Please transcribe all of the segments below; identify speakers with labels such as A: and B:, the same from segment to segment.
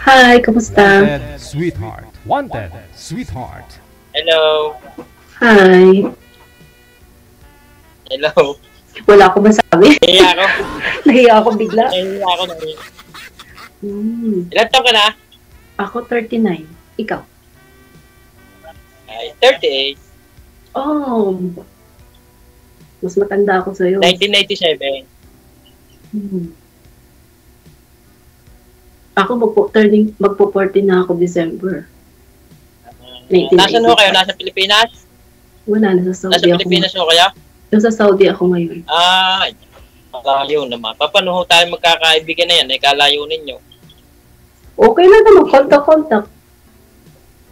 A: Hi, kamusta?
B: Wanted sweetheart. Wanted sweetheart.
C: Hello.
A: Hi.
C: Hello.
A: Wala akong masabi.
C: Nahiya ako.
A: Nahiya ako bigla.
C: Nahiya ako.
A: Hmm.
C: Ilan taon ka na?
A: Ako 39. Ikaw?
C: Ay, 38.
A: Oh. Mas matanda ako sa'yo.
C: 1997.
A: Hmm. Ako magpo-40 na ako December. 1997.
C: Nasaan ho kayo? Nasa Pilipinas?
A: Wala, nasa Saudi
C: Nasa Pilipinas ho kayo?
A: Nasa Saudi ako ngayon.
C: Ay, malayo naman. Paano ho tayo magkakaibigan na yan? Kalayo ninyo.
A: Okay lang naman, contact.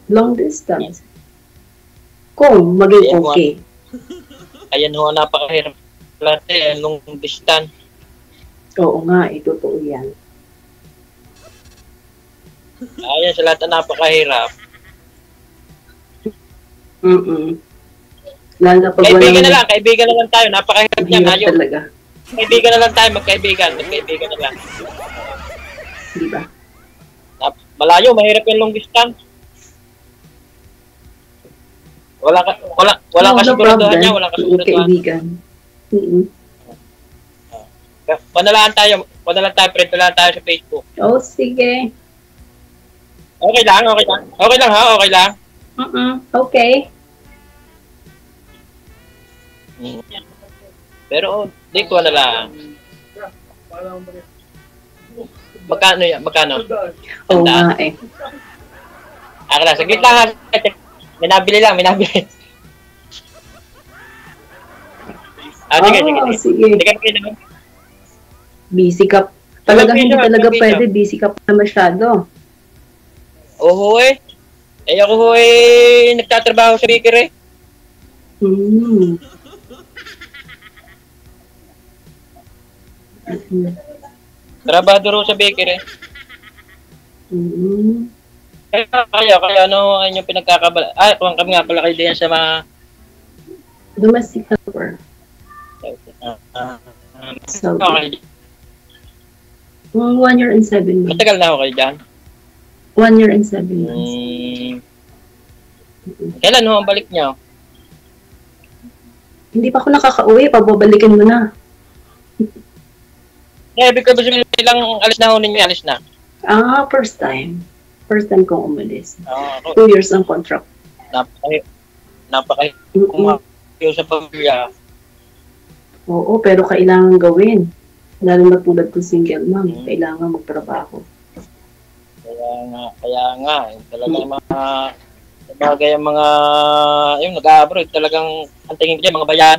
A: Long distance. Kung maging
C: Ayan,
A: okay.
C: Ayan ho, napakahirap natin nung distance.
A: Oo nga, totoo yan.
C: Ayan sa lahat na napakahirap.
A: Lalo na pag
C: Kaibigan na lang tayo. Napakahirap niya.
A: Hirap
C: Ayaw.
A: talaga.
C: Kaibigan na lang tayo, magkaibigan na lang.
A: Di ba?
C: Malayo, mahirap yung long distance. Wala kasiguraduhan niya, wala kasiguraduhan.
A: Kaibigan.
C: Panalaan tayo, friend, panalaan tayo sa Facebook.
A: Oh, sige.
C: Okay lang ha, okay lang.
A: Okay.
C: Pero, di ko na lang. Magkano yan? Magkano?
A: Oo nga eh.
C: Lang, saglit lang ha. Minabili lang. Sige.
A: Busy ka. Talaga hindi talaga
C: busy
A: pwede. Busy ka pa masyado.
C: Oo eh. Ako ho eh, nagtatrabaho sa bakery. Trabador sa bakery. Kaya ano ang inyong pinagkakabala? Kami nga pala kayo din sa mga
A: domestic helper.
C: Okay.
A: 1 year and 7 months.
C: Matagal na ako kayo dyan?
A: 1 year and 7 months.
C: Kailan ho ang balik niyo?
A: Hindi pa ako nakaka-uwi. Pababalikin mo na.
C: Ibig ko sabihin ilang alis na ho ninyo, alis na?
A: First time. First time kong umalis. 2
C: 2
A: years ang contract.
C: Napakayo sa pamilya.
A: Oo, pero kailangan gawin. Lalo na tulad ko single mom. Kailangan magtrabaho.
C: Kaya nga. Talagang mga bagay ang mga yung nag-abroad talagang ang tingin ko dyan, mga bayan.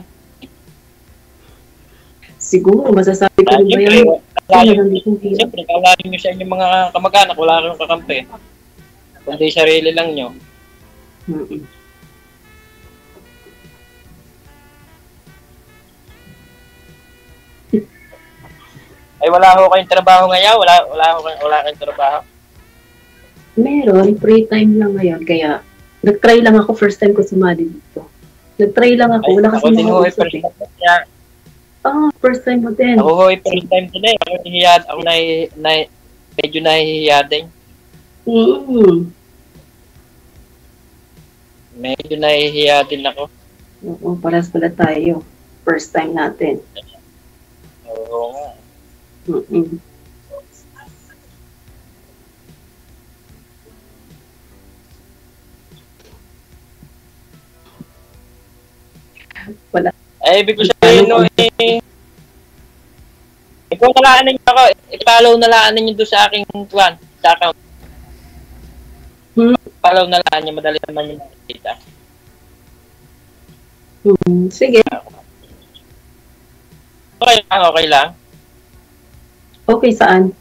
A: Siguro, masasabi ko rin ba yan?
C: Siyempre, kalahin nyo sa inyong mga kamag-anak, wala kayong kakampi. Kundi sarili lang nyo. Ay, wala ho kayong trabaho ngayon? Wala kayong trabaho?
A: Meron, free time lang ngayon. Kaya, nag-try lang ako first time ko sumali dito. Nag-try lang ako. Wala kasi mga usap eh. First time mo din.
C: Ako ho, first time din eh. Ako medyo nahihiya din. Medyo nahihiya din ako.
A: Oo, paras pala tayo. First time natin.
C: Oo nga.
A: Wala.
C: Ay, ibig ko sabihin no kung nalaan ninyo ako, i-follow nalaan ninyo doon sa aking sa account. Follow nalaan nyo, madali naman yung nakikita.
A: Sige.
C: Okay lang.
A: Okay, saan?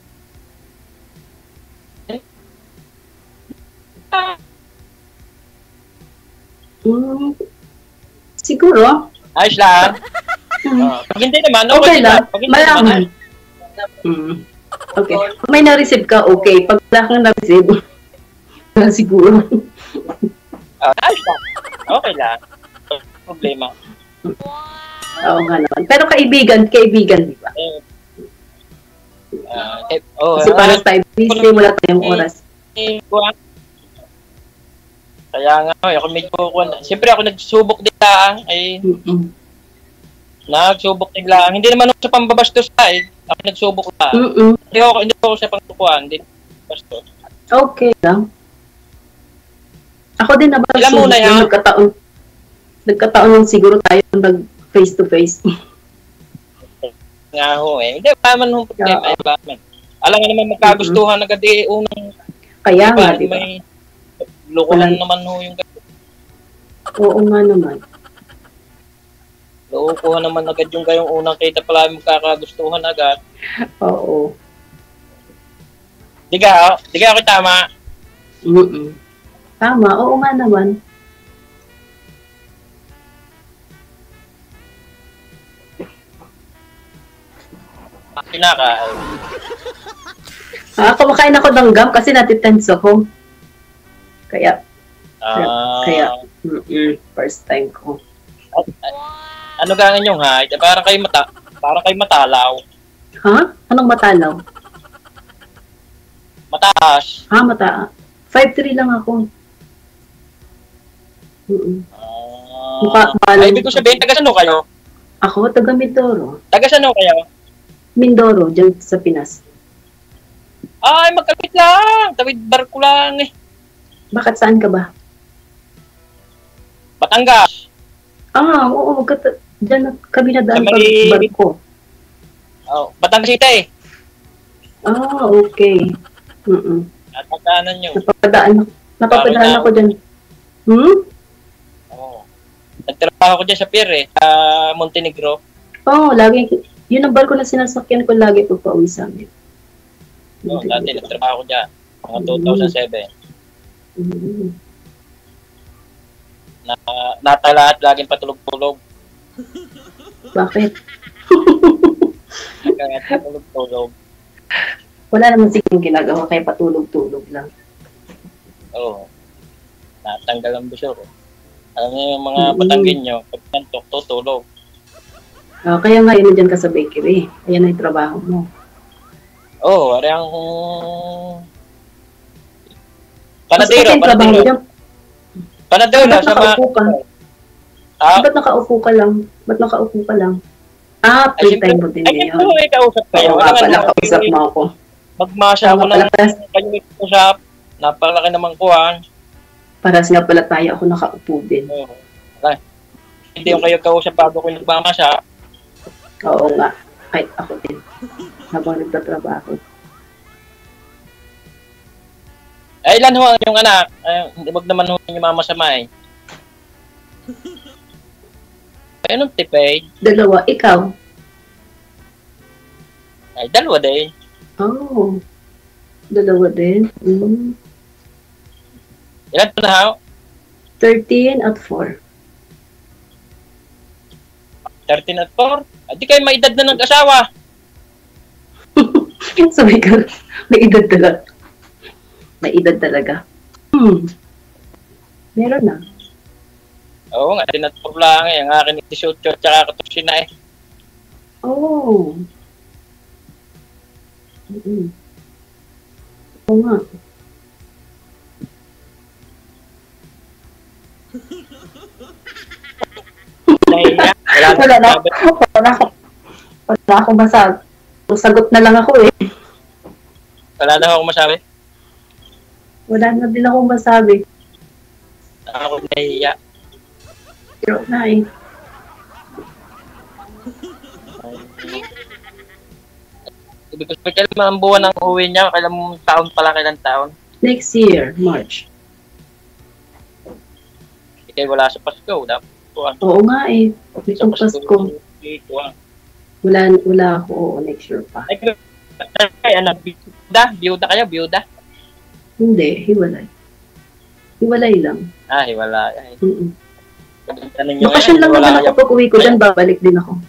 A: Siguro.
C: Ayos lang. Pag hindi naman,
A: okay lang. Malaman. Okay. Kung may na-receive ka, okay. Pag wala kang na-receive, siguro.
C: Ayos lang. Okay lang. Problema.
A: Oo nga naman. Pero kaibigan, di ba? Kasi para tayo, busy, wala tayong oras.
C: kuha. Kaya nga, ako medyo kuha. Siyempre ako nagsubok din lang. Ay, nagsubok din lang. Hindi naman ako sa pambabastos eh. Ako nagsubok lang. Hindi ako sa pangkukuhan. Hindi bastos.
A: Okay lang. Ako din naman
C: Alam mo na yan.
A: Nagkataon lang siguro tayo nag face to face.
C: Nga ho eh. Hindi pa man ho problema. Alam nga naman magkagustuhan agad unang
A: kaya nga, di ba?
C: May lokohan naman ho yung
A: oo nga naman.
C: Lokohan naman agad yung gayong unang kita pala magkakagustuhan agad.
A: Oo.
C: Di ka ako tama?
A: Tama, oo nga naman.
C: Kinakain.
A: Kumakain ako ng gum kasi natitense ako. Kaya, first time ko.
C: Ano gangan yung height? Parang kayo matalaw.
A: Ha? Anong matalaw?
C: Mataas.
A: Mataas. 5'3" lang ako.
C: Ibig ko sabihin, taga saan kayo?
A: Ako, taga Mindoro.
C: Taga saan kayo?
A: Mindoro, dyan sa Pinas.
C: Ay, magkapit lang. Tawid barko lang eh.
A: Bakit saan ka ba?
C: Batangas.
A: Oo. Dyan kami na daan
C: sa
A: barko.
C: Batangas City eh.
A: Okay.
C: Napagdaanan nyo.
A: Napapadaan ako dyan.
C: Nagtrabaho ko dyan sa pier eh. Sa Montenegro.
A: Lagi. Yun ang barko na sinasakyan ko lagi pag pauwi sa amin.
C: Dati nagtrabaho ko dyan. Mga 2007. Natalaat, laging patulog-tulog.
A: Bakit?
C: Patulog-tulog.
A: Wala naman sigong ginagawa kaya patulog-tulog lang.
C: Natanggal ang busyo. Alam niyo yung mga Batanggin nyo, pag nantok, tutulog.
A: Kaya nga yun dyan ka sa bakery. Ayan na yung trabaho mo.
C: Arang panadero. Panadero sa mga...
A: Ba't nakaupo ka lang? Free time mo din yun.
C: Ay, kausap kayo.
A: Kausap mo ako.
C: Magmasya ako ng kanyang usap. Napalaki naman kuhan.
A: Paras nga pala tayo, ako nakaupo din.
C: Hindi yung kayo kausap bago ko nagmamasya.
A: Oo nga. Kahit ako din. Habang nagtatrabaho.
C: Ilan ho yung anak? Huwag naman ho yung mamasama eh. Anong tipay?
A: 2. Ikaw?
C: Ay, 2 din.
A: 2 din.
C: Ilan po na ho?
A: 13 at 4.
C: 13 at 4? Di kayo may edad na ng asawa.
A: Sabi ka, may edad talaga. May edad talaga. Meron na.
C: Oo nga, 13 at 4 lang eh. Ang akin 18 at saka 14 na eh.
A: Oo nga. Wala akong masabi. Sagot na lang ako eh.
C: Wala na akong masabi?
A: Wala na din akong masabi.
C: Ako nahihiya.
A: Pero na eh.
C: Ibig ko sabihin, kailan ang buwan ng uwi niya? Kailan taon pala, kailan taon?
A: Next year, March.
C: Kaya wala sa Pasko.
A: Oo nga eh. Itong Pasko. Wala ako. Oo, next year pa.
C: Ay, ano, biyuda kayo? Biyuda?
A: Hindi, hiwalay. Hiwalay lang.
C: Hiwalay.
A: Bakasyon lang naman ako pag uwi ko dyan, babalik din ako.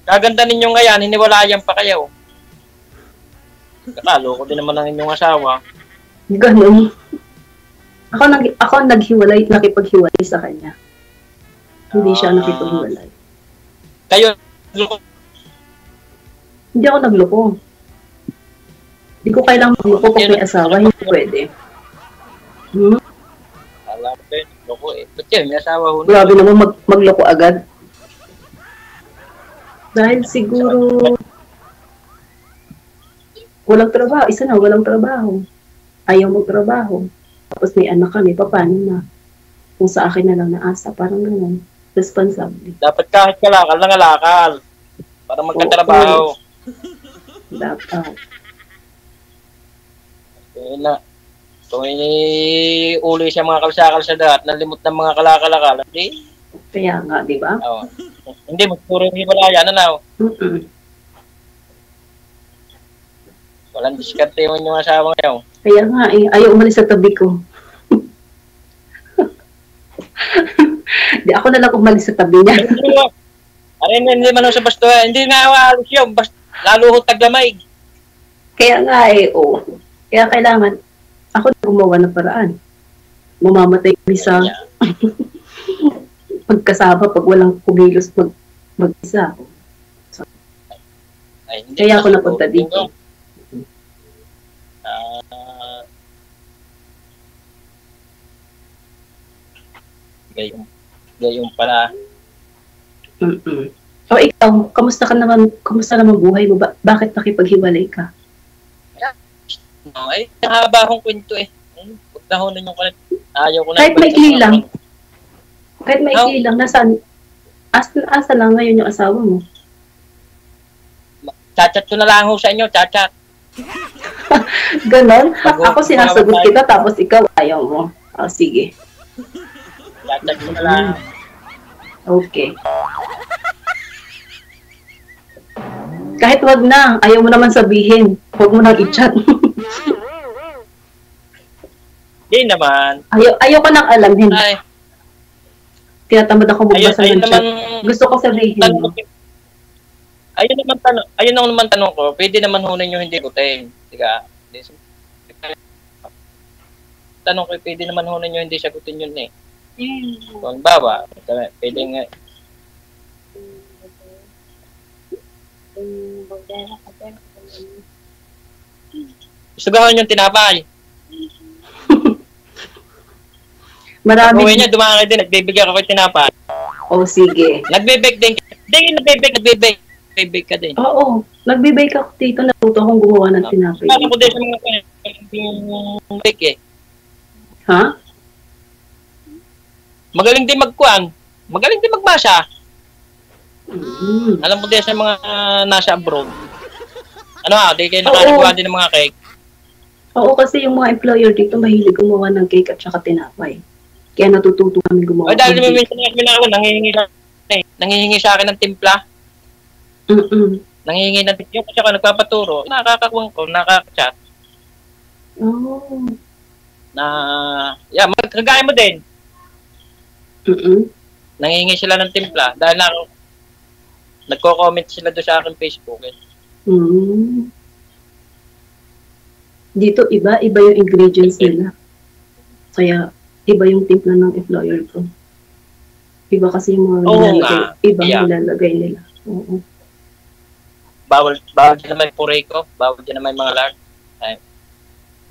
C: Kaganda ninyo ngayon, hiniwalayan pa kayo. Kakalo ko din naman ang inyong asawa.
A: Ganun. Ako naghiwalay, nakipaghiwalay sa kanya. Hindi siya nakipaghiwalay.
C: Kayo,
A: Hindi ako nagloko. Di ko kailangan magloko kung may asawa, hindi pwede.
C: Alam ko yun, loko eh. Ba't yun, may asawa ho na.
A: Grabe naman magloko agad. Dahil siguro walang trabaho. Isa na, walang trabaho. Ayaw magtrabaho. Tapos may anak kami, paano na? Kung sa akin na lang naasa, parang gano'n. Responsable.
C: Dapat kahit kalakal na kalakal. Para magkatrabaho.
A: Dapat.
C: Yun na. Kung uli siya mga kalsa-kalsada at nalimot ng mga kalakal, hindi.
A: Kaya nga, di ba?
C: Oo. Hindi, magpuro yung himalaya na now. Walang diskarte mo yung asawa ngayon.
A: Kaya nga ayaw umalis sa tabi ko. Di ako na lang umalis sa tabi niya.
C: Hindi man sa basto, hindi nga awalos yun. Lalo ho taglamay.
A: Kaya nga oo. Kaya kailangan, ako na gumawa ng paraan. Mamamatay kami sa pagkasama pag walang kumilos mag-isa. So, kaya ako napunta dito.
C: Gayong pala.
A: O ikaw, kamusta naman buhay mo? Bakit nakipaghiwalay ka?
C: Ay, nakahaba akong kwento eh. Huwag nahunan yung kulit. Ayaw ko na.
A: Kahit may lang. Kahit may lang, nasaan? Asa lang ngayon yung asawa mo?
C: Chat-chat ko na lang ho sa inyo, chat-chat.
A: Ganon? Ako sinasagot kita, tapos ikaw ayaw mo. Sige.
C: Chat-chat ko na lang.
A: Okay. Kahit wag na, ayaw mo naman sabihin. Huwag mo nang i-chat.
C: Hindi naman.
A: Ayaw ko nang alamin.
C: Ay.
A: Tinatamad ako magbasa ng chat. Gusto ko sabihin.
C: Ayun naman tanong ko, pwede naman hunin yung hindi gutin. Diga? Tanong ko, pwede naman hunin yung hindi sagutin yun eh. Kung bawa, pwede nga. Gusto gawin yung tinapay.
A: Marami.
C: Uwi niya, dumaan din, nagbibigay ako ng tinapay.
A: Oh, sige.
C: Nagbibake din. Hindi, nagbibake. Nagbibake ka din.
A: Oo, nagbibake ako dito. Natuto akong gumawa ng tinapay.
C: Paano ko din sa mga bake eh.
A: Ha?
C: Magaling din magkuhan. Magaling din magbasa. Alam mo din sa mga nasa abroad. Di kayo nakagawa din ng mga cake.
A: Oo, kasi yung mga employer dito mahilig gumawa ng cake at saka tinapay. Kaya natututo kami gumawa.
C: Dahil may minsan ako, nangihingi sa akin ng timpla. Nangihingi ng timpla kasi ako nagpapaturo. Nakakakuwang ko, nakaka-chat. Kagaya mo din. Nangihingi sila ng timpla dahil nagko-comment sila doon sa akin Facebook eh.
A: Dito iba yung ingredients nila. Kaya iba yung timpla ng employer ko. Iba kasi yung mga nilalagay nila. Oo.
C: Bawal din naman pureko, bawal din naman mga lard.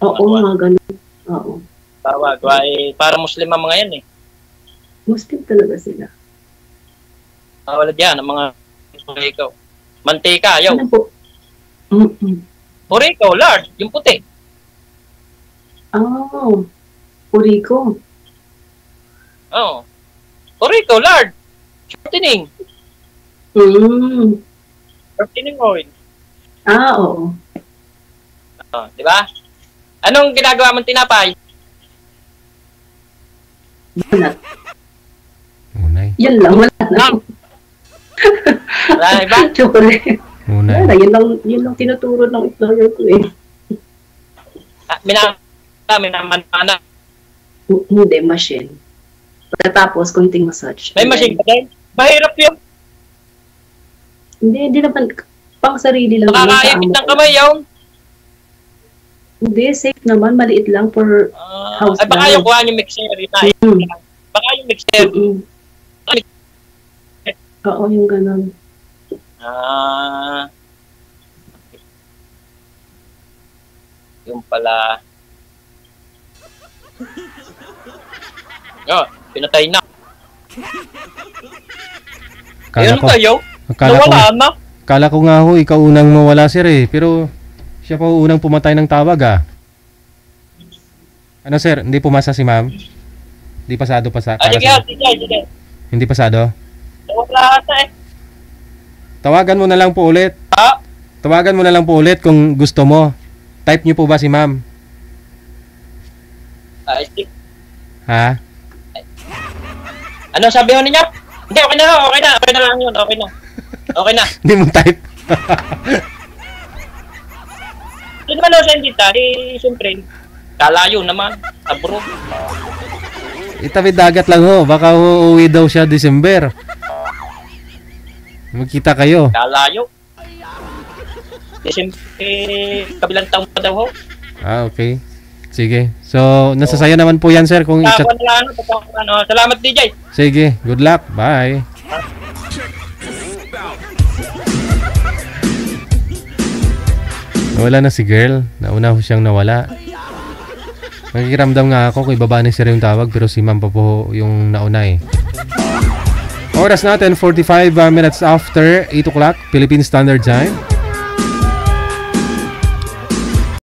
A: Oo, mga ganun. Oo.
C: Bawal, para Muslim ang mga yan eh.
A: Muslim talaga sila.
C: Bawal diyan ang mga pureko. Mantika, ayaw.
A: Ano po?
C: Pureko, lard, yung puti.
A: Puriko.
C: Pureko, lard. Shortening. Shortening oil.
A: Oo.
C: Di ba? Anong ginagawa mong tinapay?
A: Banat.
B: Unay.
A: Yan lang, wala na.
C: Wala na iba?
A: Chocolate.
B: Unay.
A: Wala, yun lang tinuturo ng employer ko eh.
C: Minamana.
A: Hindi, machine. Pagkatapos, konting massage.
C: May machine ka din? Mahirap yun.
A: Hindi naman, pang sarili lang.
C: Nakakaipit ng kamay yun.
A: Hindi, safe naman. Maliit lang for house.
C: Baka yung kuha yung mixer. Baka yung mixer.
A: Oo, yung ganun.
C: pala. Oh, pinatay na. Ayun kayo. Nawala na.
B: Kala ko nga ho, ikaw unang mawala sir eh. Pero siya pa unang pumatay ng tawag ah. Ano sir, hindi pumasa si ma'am? Hindi pasado pa sa...
C: Sige.
B: Hindi pasado?
C: Wala ata eh.
B: Tawagan mo na lang po ulit.
C: Ha?
B: Tawagan mo na lang po ulit kung gusto mo. Type niyo po ba si ma'am? Ha?
C: Ano sabi mo niya? Hindi, okay na lang yun, okay na.
B: Hindi mo type.
C: Hindi naman ako sendita, siyempre, kalayo naman, abro.
B: Itawid dagat lang ho, baka uuwi daw siya December. Magkita kayo.
C: Kalayo. Siyempre, kabilang taon pa daw ho.
B: Ah, okay. Sige. So, nasasaya naman po yan, sir. Kung i-chat...
C: Salamat, DJ.
B: Sige. Good luck. Bye. Nawala na si girl. Nauna ho siyang nawala. Nakikiramdam nga ako kung ibaba ni sir yung tawag pero si ma'am pa po yung nauna eh. Oras natin, 45 minutes after 8 o'clock, Philippine Standard Time.